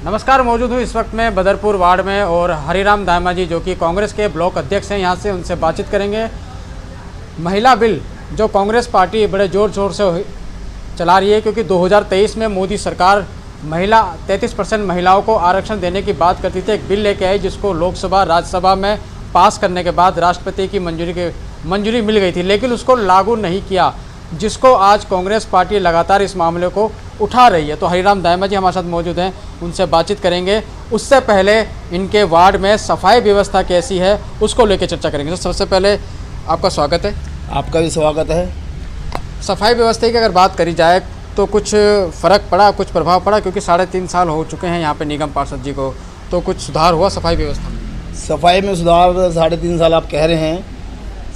नमस्कार, मौजूद हूँ इस वक्त मैं बदरपुर वार्ड में और हरिराम दामा जी जो कि कांग्रेस के ब्लॉक अध्यक्ष हैं, यहाँ से उनसे बातचीत करेंगे। महिला बिल जो कांग्रेस पार्टी बड़े ज़ोर शोर से चला रही है, क्योंकि 2023 में मोदी सरकार 33% महिलाओं को आरक्षण देने की बात करती थी। एक बिल लेके आई जिसको लोकसभा राज्यसभा में पास करने के बाद राष्ट्रपति की मंजूरी मिल गई थी, लेकिन उसको लागू नहीं किया, जिसको आज कांग्रेस पार्टी लगातार इस मामले को उठा रही है। तो हरिराम दामा जी हमारे साथ मौजूद हैं, उनसे बातचीत करेंगे। उससे पहले इनके वार्ड में सफाई व्यवस्था कैसी है उसको लेकर चर्चा करेंगे। तो सबसे पहले आपका स्वागत है। आपका भी स्वागत है। सफाई व्यवस्था की अगर बात करी जाए तो कुछ फ़र्क पड़ा, कुछ प्रभाव पड़ा, क्योंकि 3.5 साल हो चुके हैं यहाँ पे निगम पार्षद जी को, तो कुछ सुधार हुआ सफाई व्यवस्था में? सफाई में सुधार 3.5 साल आप कह रहे हैं,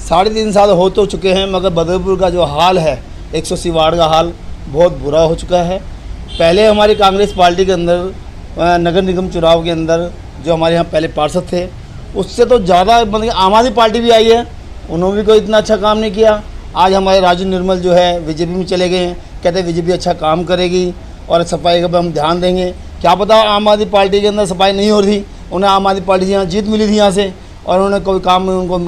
3.5 साल हो तो चुके हैं, मगर बदरपुर का जो हाल है 180 वार्ड का हाल बहुत बुरा हो चुका है। पहले हमारी कांग्रेस पार्टी के अंदर नगर निगम चुनाव के अंदर जो हमारे यहाँ पहले पार्षद थे, उससे तो ज़्यादा मतलब आम आदमी पार्टी भी आई है, उन्होंने भी कोई इतना अच्छा काम नहीं किया। आज हमारे राजू निर्मल जो है बीजेपी में चले गए हैं, कहते हैं बीजेपी अच्छा काम करेगी और सफाई का हम ध्यान देंगे। क्या पता आम आदमी पार्टी के अंदर सफाई नहीं हो रही थी, उन्हें आम आदमी पार्टी से यहाँ जीत मिली थी यहाँ से, और उन्होंने कोई काम उनको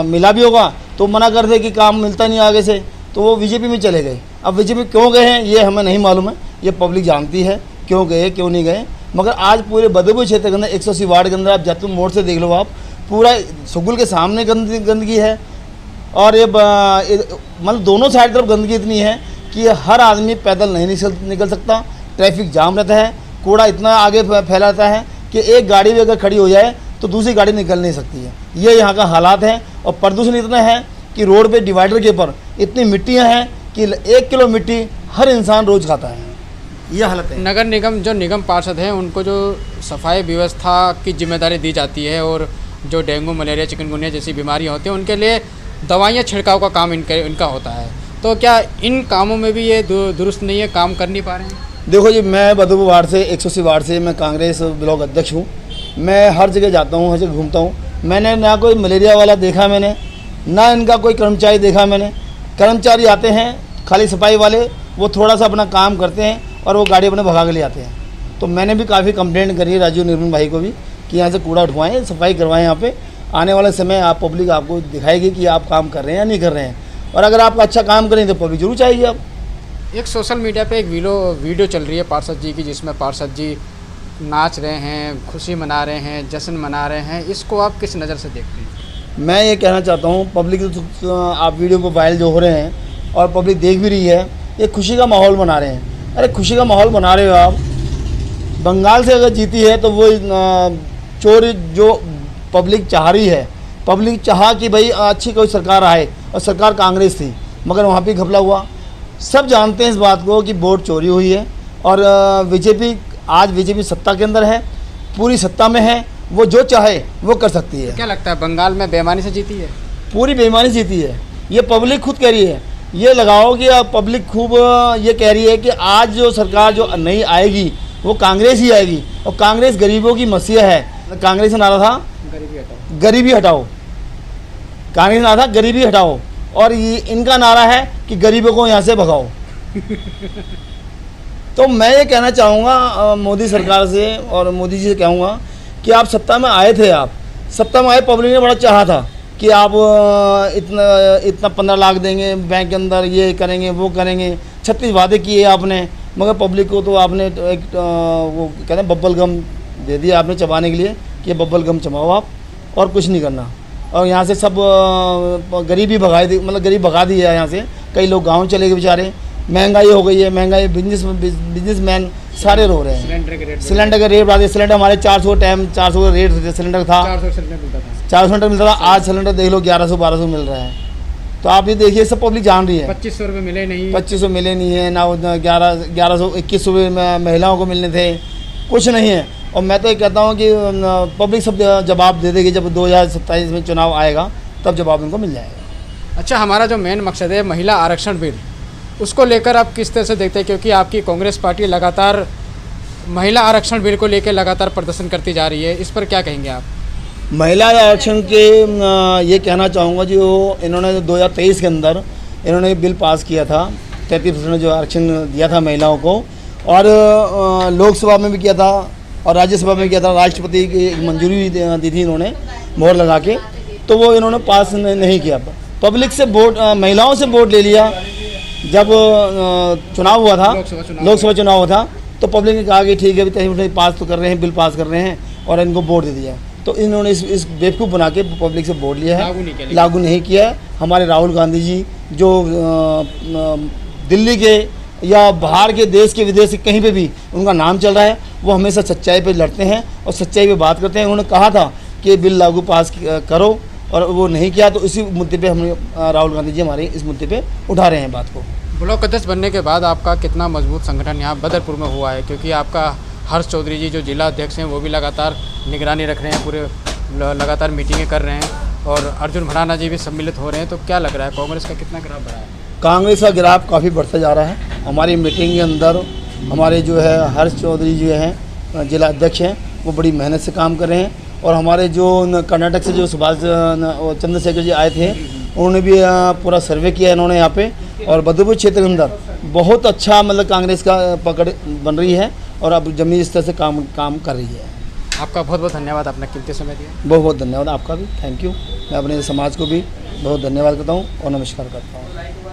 मिला भी होगा तो मना कर दे कि काम मिलता नहीं आगे से, तो वो बीजेपी में चले गए। अब बीजेपी क्यों गए हैं ये हमें नहीं मालूम है, ये पब्लिक जानती है क्यों गए क्यों नहीं गए। मगर आज पूरे बदरपुर क्षेत्र के अंदर 180 वार्ड के अंदर आप जैतून मोड़ से देख लो, आप पूरा सुगुल के सामने गंदगी है, और ये मतलब दोनों साइड तरफ गंदगी इतनी है कि हर आदमी पैदल नहीं निकल सकता। ट्रैफिक जाम रहता है, कूड़ा इतना आगे फैलाता है कि एक गाड़ी भी अगर खड़ी हो जाए तो दूसरी गाड़ी निकल नहीं सकती है। ये यहाँ का हालात है। और प्रदूषण इतना है कि रोड पे डिवाइडर के ऊपर इतनी मिट्टियाँ हैं कि 1 किलो मिट्टी हर इंसान रोज़ खाता है। ये हालत है। नगर निगम जो निगम पार्षद हैं उनको जो सफाई व्यवस्था की जिम्मेदारी दी जाती है, और जो डेंगू मलेरिया चिकनगुनिया जैसी बीमारियाँ होती हैं उनके लिए दवाइयाँ छिड़काव का काम इनका होता है, तो क्या इन कामों में भी ये दुरुस्त नहीं है, काम कर नहीं पा रहे हैं? देखो जी, मैं बदरपुर वार्ड से 180 वार्ड से मैं कांग्रेस ब्लॉक अध्यक्ष हूँ। मैं हर जगह जाता हूँ, हर जगह घूमता हूँ। मैंने ना कोई मलेरिया वाला देखा, मैंने ना इनका कोई कर्मचारी देखा। मैंने कर्मचारी आते हैं खाली सफाई वाले, वो थोड़ा सा अपना काम करते हैं और वो गाड़ी अपने भगा के ले आते हैं। तो मैंने भी काफ़ी कंप्लेंट करी है राजू निर्मल भाई को भी कि यहाँ से कूड़ा उठवाएं, सफाई करवाएं। यहाँ पे आने वाले समय आप पब्लिक आपको दिखाएगी कि आप काम कर रहे हैं या नहीं कर रहे हैं, और अगर आप अच्छा काम करें तो पब्लिक जरूर चाहेगी। आप एक सोशल मीडिया पे एक वीडियो चल रही है पार्षद जी की, जिसमें पार्षद जी नाच रहे हैं, खुशी मना रहे हैं, जश्न मना रहे हैं, इसको आप किस नज़र से देखते हैं? मैं ये कहना चाहता हूँ पब्लिक, आप वीडियो को वायरल जो हो रहे हैं और पब्लिक देख भी रही है, ये खुशी का माहौल बना रहे हैं। अरे खुशी का माहौल बना रहे हो आप। बंगाल से अगर जीती है तो वो चोर जो पब्लिक चाह रही है, पब्लिक चाहा कि भाई अच्छी कोई सरकार आए, और सरकार कांग्रेस थी, मगर वहाँ पे घपला हुआ। सब जानते हैं इस बात को कि वोट चोरी हुई है, और बीजेपी आज बीजेपी सत्ता के अंदर है, पूरी सत्ता में है, वो जो चाहे वो कर सकती है। क्या लगता है बंगाल में बेईमानी से जीती है? पूरी बेईमानी से जीती है, ये पब्लिक खुद कह रही है। ये लगाओ कि पब्लिक खूब ये कह रही है कि आज जो सरकार जो नई आएगी वो कांग्रेस ही आएगी, और कांग्रेस गरीबों की मसीहा है। कांग्रेस का नारा था गरीबी हटाओ, कांग्रेस नारा था गरीबी हटाओ, और ये इनका नारा है कि गरीबों को यहाँ से भगाओ। तो मैं ये कहना चाहूँगा मोदी सरकार से और मोदी जी से कहूँगा कि आप सत्ता में आए थे, आप सत्ता में आए, पब्लिक ने बड़ा चाहा था कि आप इतना 15 लाख देंगे बैंक के अंदर, ये करेंगे वो करेंगे, 36 वादे किए आपने, मगर पब्लिक को तो आपने एक वो कहते हैं बब्बल गम दे दिया आपने चबाने के लिए कि बब्बल गम चबाओ आप, और कुछ नहीं करना। और यहाँ से सब गरीबी भगा दी, मतलब गरीब भगा दी है यहाँ से। कई लोग गांव चले गए बेचारे, महंगाई हो गई है, महंगाई बिजनेसमैन सारे रो रहे हैं। सिलेंडर का रेट बढ़ा दिया। सिलेंडर हमारे 400 का रेट सिलेंडर था, 400 सिलेंडर मिलता था, आज सिलेंडर देख लो 1100-1200 मिल रहा है। तो आप ये देखिए, सब पब्लिक जान रही है। 2500 रुपये मिले नहीं, 2500 मिले नहीं है ना, 1100 2100 महिलाओं को मिलने थे, कुछ नहीं है। और मैं तो ये कहता हूँ कि पब्लिक सब जवाब दे देगी, जब 2027 में चुनाव आएगा तब जवाब इनको मिल जाएगा। अच्छा, हमारा जो मेन मकसद है महिला आरक्षण बिल, उसको लेकर आप किस तरह से देखते हैं? क्योंकि आपकी कांग्रेस पार्टी लगातार महिला आरक्षण बिल को लेकर लगातार प्रदर्शन करती जा रही है, इस पर क्या कहेंगे आप? महिला आरक्षण के ये कहना चाहूँगा, जो इन्होंने 2023 के अंदर इन्होंने बिल पास किया था, 33% जो आरक्षण दिया था महिलाओं को, और लोकसभा में भी किया था और राज्यसभा में किया था, राष्ट्रपति की मंजूरी दी थी इन्होंने मोहर लगा के, तो वो इन्होंने पास नहीं किया। पब्लिक से वोट, महिलाओं से वोट ले लिया। जब चुनाव हुआ था, लोकसभा चुनाव हुआ था, तो पब्लिक ने कहा कि ठीक है अभी पास तो कर रहे हैं, बिल पास कर रहे हैं, और इनको वोट दे दिया। तो इन्होंने इस बेवकूफ़ बना के पब्लिक से वोट लिया है, लागू नहीं किया है। हमारे राहुल गांधी जी जो दिल्ली के या बाहर के देश के विदेश के कहीं पे भी उनका नाम चल रहा है, वो हमेशा सच्चाई पे लड़ते हैं और सच्चाई पे बात करते हैं। उन्होंने कहा था कि बिल लागू पास करो, और वो नहीं किया। तो इसी मुद्दे पे हम राहुल गांधी जी हमारे इस मुद्दे पे उठा रहे हैं बात को। ब्लॉक अध्यक्ष बनने के बाद आपका कितना मजबूत संगठन यहाँ बदरपुर में हुआ है, क्योंकि आपका हर्ष चौधरी जी जो जिला अध्यक्ष हैं वो भी लगातार निगरानी रख रहे हैं, पूरे लगातार मीटिंगें कर रहे हैं, और अर्जुन भड़ाना जी भी सम्मिलित हो रहे हैं। तो क्या लग रहा है कांग्रेस का कितना ग्राफ बढ़ा है? कांग्रेस का ग्राफ काफ़ी बढ़ता जा रहा है। हमारी मीटिंग के अंदर हमारे जो है हर्ष चौधरी जो हैं जिला अध्यक्ष हैं, वो बड़ी मेहनत से काम कर रहे हैं। और हमारे जो कर्नाटक से जो सुभाष चंद्रशेखर जी आए थे, उन्होंने भी पूरा सर्वे किया इन्होंने यहाँ पे, और बदरपुर क्षेत्र के अंदर बहुत अच्छा मतलब कांग्रेस का पकड़ बन रही है, और अब जमीनी स्तर से काम कर रही है। आपका बहुत बहुत धन्यवाद, अपना कीमती समय दिया। बहुत बहुत धन्यवाद आपका भी, थैंक यू। मैं अपने समाज को भी बहुत धन्यवाद करता हूँ और नमस्कार करता हूँ।